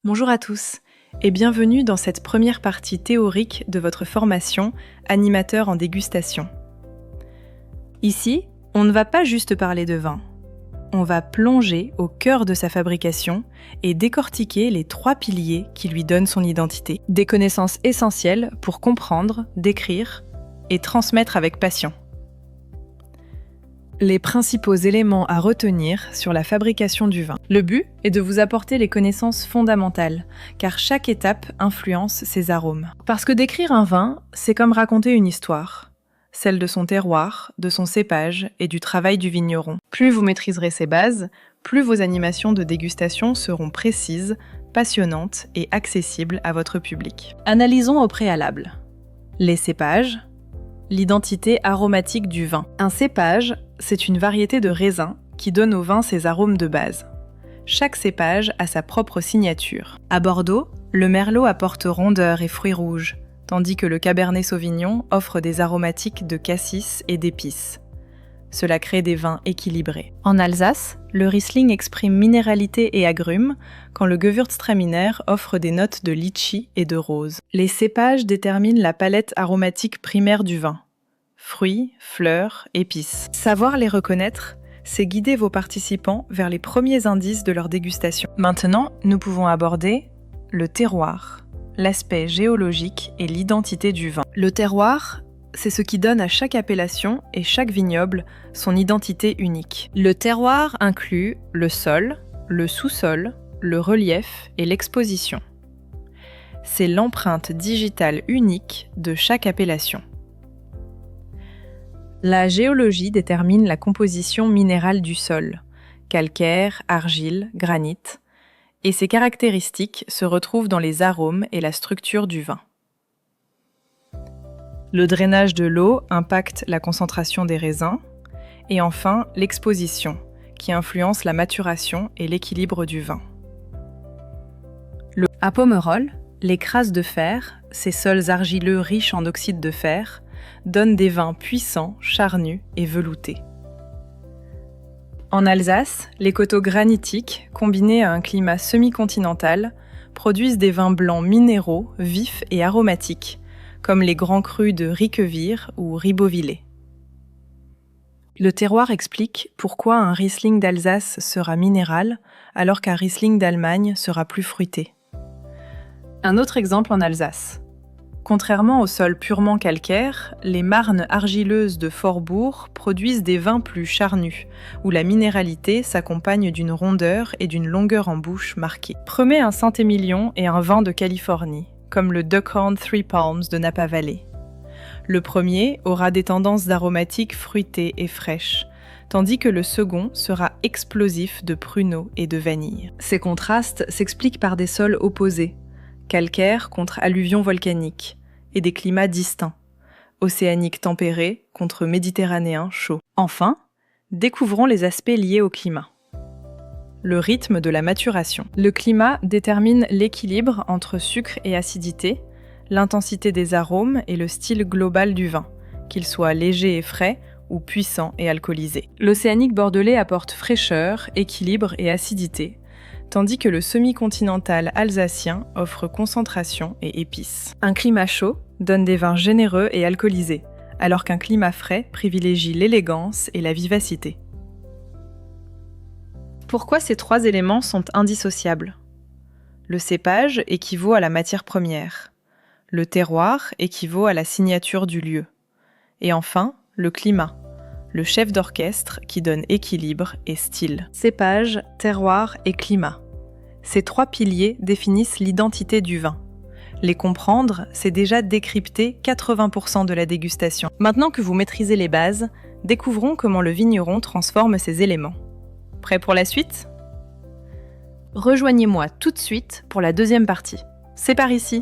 Bonjour à tous et bienvenue dans cette première partie théorique de votre formation animateur en dégustation. Ici, on ne va pas juste parler de vin. On va plonger au cœur de sa fabrication et décortiquer les 3 piliers qui lui donnent son identité. Des connaissances essentielles pour comprendre, décrire et transmettre avec passion. Les principaux éléments à retenir sur la fabrication du vin. Le but est de vous apporter les connaissances fondamentales, car chaque étape influence ses arômes. Parce que décrire un vin, c'est comme raconter une histoire, celle de son terroir, de son cépage et du travail du vigneron. Plus vous maîtriserez ces bases, plus vos animations de dégustation seront précises, passionnantes et accessibles à votre public. Analysons au préalable. Les cépages, l'identité aromatique du vin. Un cépage, c'est une variété de raisin qui donne au vin ses arômes de base. Chaque cépage a sa propre signature. À Bordeaux, le merlot apporte rondeur et fruits rouges, tandis que le cabernet sauvignon offre des aromatiques de cassis et d'épices. Cela crée des vins équilibrés. En Alsace, le Riesling exprime minéralité et agrumes, quand le Gewürztraminer offre des notes de litchi et de rose. Les cépages déterminent la palette aromatique primaire du vin. Fruits, fleurs, épices. Savoir les reconnaître, c'est guider vos participants vers les premiers indices de leur dégustation. Maintenant, nous pouvons aborder le terroir, l'aspect géologique et l'identité du vin. Le terroir, c'est ce qui donne à chaque appellation et chaque vignoble son identité unique. Le terroir inclut le sol, le sous-sol, le relief et l'exposition. C'est l'empreinte digitale unique de chaque appellation. La géologie détermine la composition minérale du sol, calcaire, argile, granit, et ces caractéristiques se retrouvent dans les arômes et la structure du vin. Le drainage de l'eau impacte la concentration des raisins, et enfin l'exposition, qui influence la maturation et l'équilibre du vin. À Pomerol, les crasses de fer, ces sols argileux riches en oxyde de fer, donnent des vins puissants, charnus et veloutés. En Alsace, les coteaux granitiques, combinés à un climat semi-continental, produisent des vins blancs minéraux, vifs et aromatiques, comme les grands crus de Riquewihr ou Ribeauvillé. Le terroir explique pourquoi un Riesling d'Alsace sera minéral, alors qu'un Riesling d'Allemagne sera plus fruité. Un autre exemple en Alsace. Contrairement au sol purement calcaire, les marnes argileuses de Forbourg produisent des vins plus charnus, où la minéralité s'accompagne d'une rondeur et d'une longueur en bouche marquée. Prenez un Saint-Émilion et un vin de Californie, comme le Duckhorn Three Palms de Napa Valley. Le premier aura des tendances aromatiques fruitées et fraîches, tandis que le second sera explosif de pruneaux et de vanille. Ces contrastes s'expliquent par des sols opposés, calcaire contre alluvions volcaniques, et des climats distincts, océanique tempéré contre méditerranéen chaud. Enfin, découvrons les aspects liés au climat. Le rythme de la maturation. Le climat détermine l'équilibre entre sucre et acidité, l'intensité des arômes et le style global du vin, qu'il soit léger et frais ou puissant et alcoolisé. L'océanique bordelais apporte fraîcheur, équilibre et acidité, tandis que le semi-continental alsacien offre concentration et épices. Un climat chaud donne des vins généreux et alcoolisés, alors qu'un climat frais privilégie l'élégance et la vivacité. Pourquoi ces 3 éléments sont indissociables ? Le cépage équivaut à la matière première, le terroir équivaut à la signature du lieu, et enfin, le climat, le chef d'orchestre qui donne équilibre et style. Cépage, terroir et climat. Ces 3 piliers définissent l'identité du vin. Les comprendre, c'est déjà décrypter 80% de la dégustation. Maintenant que vous maîtrisez les bases, découvrons comment le vigneron transforme ces éléments. Prêt pour la suite ? Rejoignez-moi tout de suite pour la deuxième partie. C'est par ici.